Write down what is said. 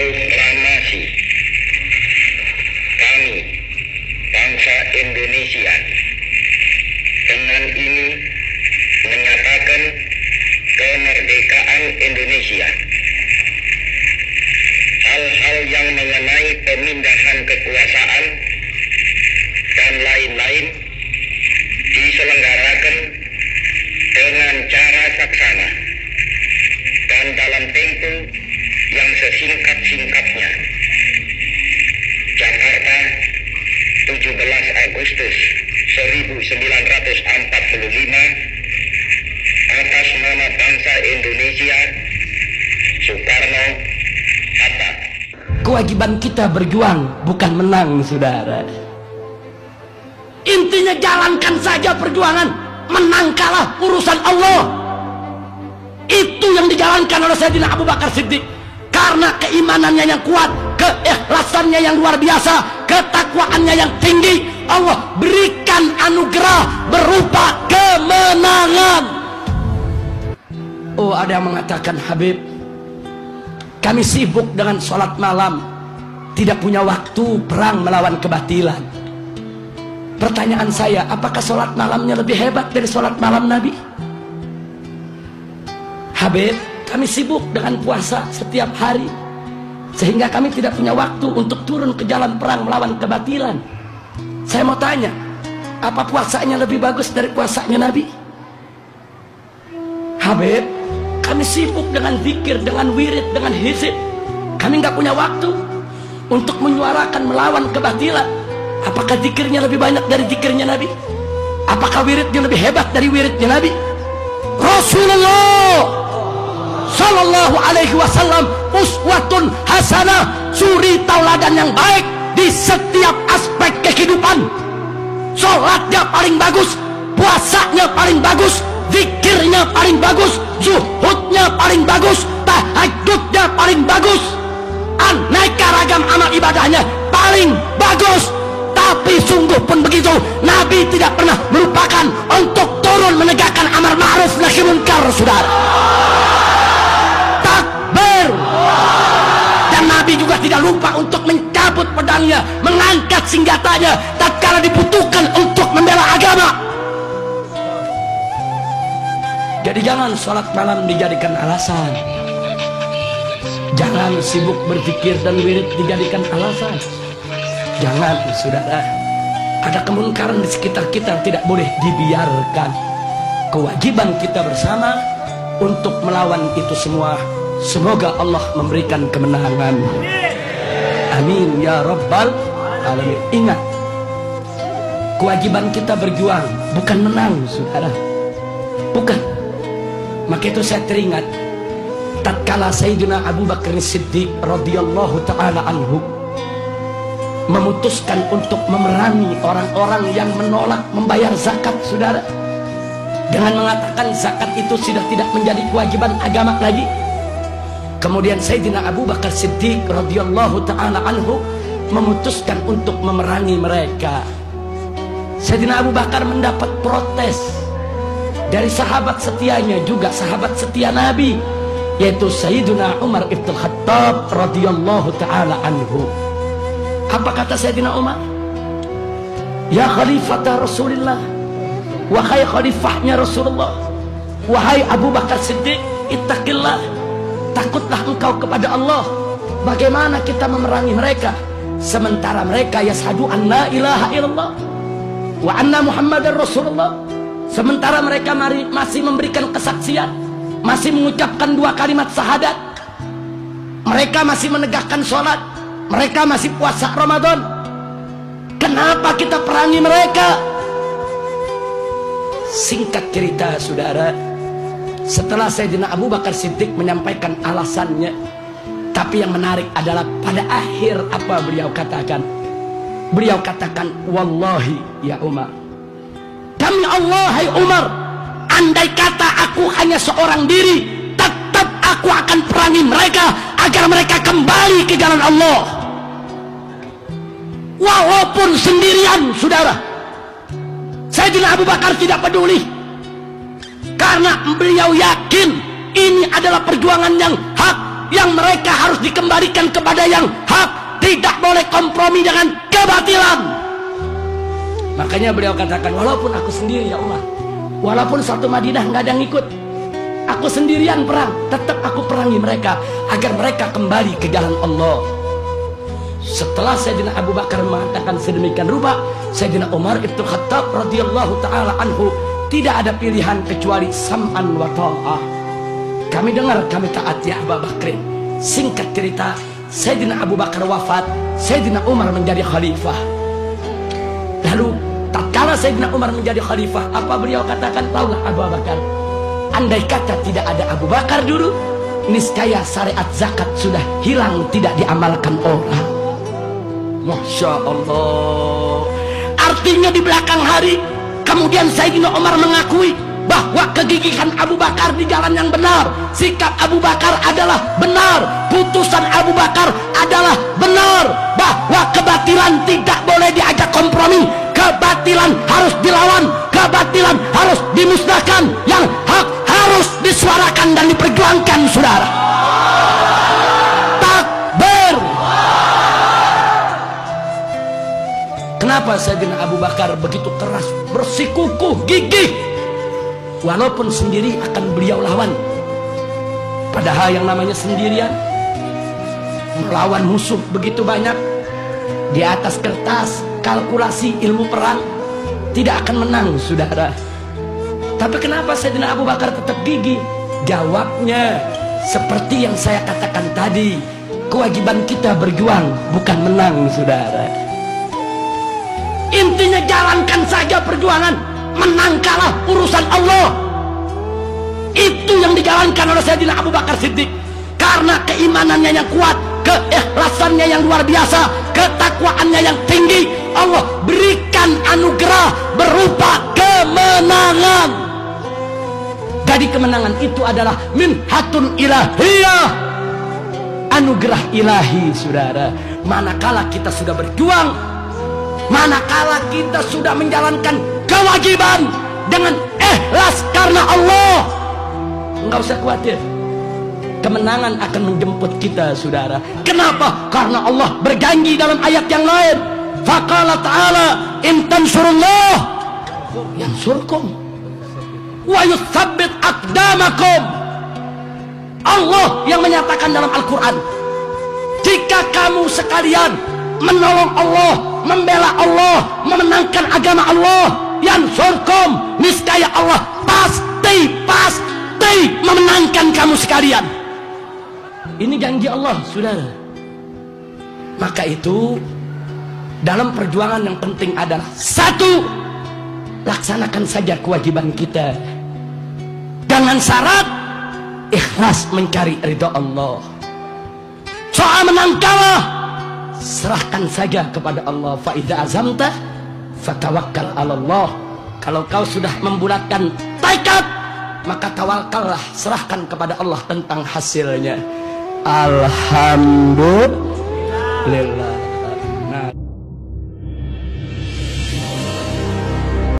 proklamasi kami, bangsa Indonesia, dengan ini menyatakan kemerdekaan Indonesia. Hal-hal yang mengenai pemindahan kekuasaan dan lain-lain diselenggarakan dengan cara saksana dan dalam tempo yang sesingkat-singkatnya. Jakarta, 17 Agustus 1945, atas nama bangsa Indonesia, Soekarno, Hatta. Kewajiban kita berjuang, bukan menang, saudara. Intinya jalankan saja perjuangan. Menang kalah urusan Allah. Itu yang dijalankan oleh Sayyidina Abu Bakar Siddiq. Karena keimanannya yang kuat, keikhlasannya yang luar biasa, ketakwaannya yang tinggi, Allah berikan anugerah berupa kemenangan. Oh, ada yang mengatakan, Habib, kami sibuk dengan sholat malam, tidak punya waktu perang melawan kebatilan. Pertanyaan saya, apakah sholat malamnya lebih hebat dari sholat malam Nabi? Habib, kami sibuk dengan puasa setiap hari, sehingga kami tidak punya waktu untuk turun ke jalan perang melawan kebatilan. Saya mau tanya, apa puasanya lebih bagus dari puasanya Nabi? Habib, kami sibuk dengan zikir, dengan wirid, dengan hizib. Kami nggak punya waktu untuk menyuarakan melawan kebatilan. Apakah zikirnya lebih banyak dari zikirnya Nabi? Apakah wiridnya lebih hebat dari wiridnya Nabi? Rasulullah Sallallahu Alaihi Wasallam uswatun hasanah, suri tauladan yang baik di setiap aspek kehidupan. Sholatnya paling bagus, puasanya paling bagus, zikirnya paling bagus, zuhudnya paling bagus, tahajudnya paling bagus, aneka ragam amal ibadahnya paling bagus. Tapi sungguh pun begitu, Nabi tidak pernah melupakan untuk turun menegakkan amar ma'ruf nahi munkar, saudara. Takbir. Dan Nabi juga tidak lupa untuk mencabut pedangnya, mengangkat senjatanya tatkala dibutuhkan untuk membela agama. Jadi jangan sholat malam dijadikan alasan. Jangan sibuk berzikir dan wirid dijadikan alasan. Jangan, saudara. Ada kemungkaran di sekitar kita yang tidak boleh dibiarkan. Kewajiban kita bersama untuk melawan itu semua. Semoga Allah memberikan kemenangan. Amin ya Rabbal Alamin. Ingat, kewajiban kita berjuang, bukan menang, saudara. Bukan. Maka itu saya teringat tatkala Sayyidina Abu Bakar Siddiq radhiyallahu ta'ala anhu memutuskan untuk memerangi orang-orang yang menolak membayar zakat, saudara, dengan mengatakan zakat itu sudah tidak menjadi kewajiban agama lagi. Kemudian Sayyidina Abu Bakar Siddiq radhiyallahu ta'ala anhu memutuskan untuk memerangi mereka. Sayyidina Abu Bakar mendapat protes dari sahabat setianya, juga sahabat setia Nabi, yaitu Sayyidina Umar ibn Khattab radhiyallahu ta'ala anhu. Apa kata Sayyidina Umar? Ya khalifata Rasulullah, wahai khalifahnya Rasulullah, wahai Abu Bakar Siddiq, ittaqillah, takutlah engkau kepada Allah. Bagaimana kita memerangi mereka sementara mereka yashhadu an la ilaha illallah wa anna Muhammadar Rasulullah, sementara mereka masih memberikan kesaksian, masih mengucapkan 2 kalimat syahadat, mereka masih menegakkan sholat, mereka masih puasa Ramadan. Kenapa kita perangi mereka? Singkat cerita, saudara, setelah Sayyidina Abu Bakar Siddiq menyampaikan alasannya, tapi yang menarik adalah pada akhir apa beliau katakan? Beliau katakan, wallahi ya Umar, demi Allah hai Umar, andai kata aku hanya seorang diri, tetap aku akan perangi mereka agar mereka kembali ke jalan Allah. Walaupun sendirian, saudara. Sayyidina Abu Bakar tidak peduli, karena beliau yakin ini adalah perjuangan yang hak, yang mereka harus dikembalikan kepada yang hak, tidak boleh kompromi dengan kebatilan. Makanya beliau katakan, walaupun aku sendiri ya Allah, walaupun satu Madinah nggak ada yang ikut, aku sendirian perang, tetap aku perangi mereka agar mereka kembali ke jalan Allah. Setelah Sayyidina Abu Bakar mengatakan sedemikian rupa, Sayyidina Umar Ibn Khattab radhiyallahu taala anhu tidak ada pilihan kecuali sam'an wa ta'ah. Kami dengar, kami taat ya Abu Bakrin. Singkat cerita, Sayyidina Abu Bakar wafat, Sayyidina Umar menjadi khalifah. Lalu tatkala Sayyidina Umar menjadi khalifah, apa beliau katakan? Taulah Abu Bakar, andai kata tidak ada Abu Bakar dulu, niscaya syariat zakat sudah hilang, tidak diamalkan orang. Masya Allah. Artinya di belakang hari kemudian Sayyidina Umar mengakui bahwa kegigihan Abu Bakar di jalan yang benar, sikap Abu Bakar adalah benar, putusan Abu Bakar adalah benar, bahwa kebatilan tidak boleh diajak kompromi, kebatilan harus dilawan, kebatilan harus dimusnahkan, yang hak harus disuarakan dan diperjuangkan, saudara. Takbir. Kenapa Sayyidina Abu Bakar begitu keras, bersikukuh gigih, walaupun sendiri akan beliau lawan? Padahal yang namanya sendirian melawan musuh begitu banyak, di atas kertas kalkulasi ilmu perang tidak akan menang, saudara. Tapi kenapa Sayyidina Abu Bakar tetap gigih? Jawabnya seperti yang saya katakan tadi, kewajiban kita berjuang, bukan menang, saudara. Intinya jalankan saja perjuangan, menang kalah urusan Allah. Itu yang dijalankan oleh Sayyidina Abu Bakar Siddiq. Karena keimanannya yang kuat, keikhlasannya yang luar biasa, ketakwaannya yang tinggi, Allah berikan anugerah berupa kemenangan. Jadi kemenangan itu adalah minhatun ilahiyah, anugerah ilahi, saudara. Manakala kita sudah berjuang, manakala kita sudah menjalankan kewajiban dengan ikhlas karena Allah, enggak usah khawatir, kemenangan akan menjemput kita, saudara. Kenapa? Karena Allah berjanji dalam ayat yang lain, faqala ta'ala in tansurullah yansurkum wa yutsabbit aqdamakum. Allah yang menyatakan dalam Al-Quran, jika kamu sekalian menolong Allah, membela Allah, memenangkan agama Allah, yansurkum, niscaya Allah pasti memenangkan kamu sekalian. Ini janji Allah, saudara. Maka itu dalam perjuangan yang penting adalah satu, laksanakan saja kewajiban kita dengan syarat ikhlas mencari ridha Allah. Soal menang kalah, serahkan saja kepada Allah. Fa idza azamta fatawakkal 'ala Allah. Kalau kau sudah membulatkan tekad, maka tawakallah, serahkan kepada Allah tentang hasilnya. Alhamdulillah.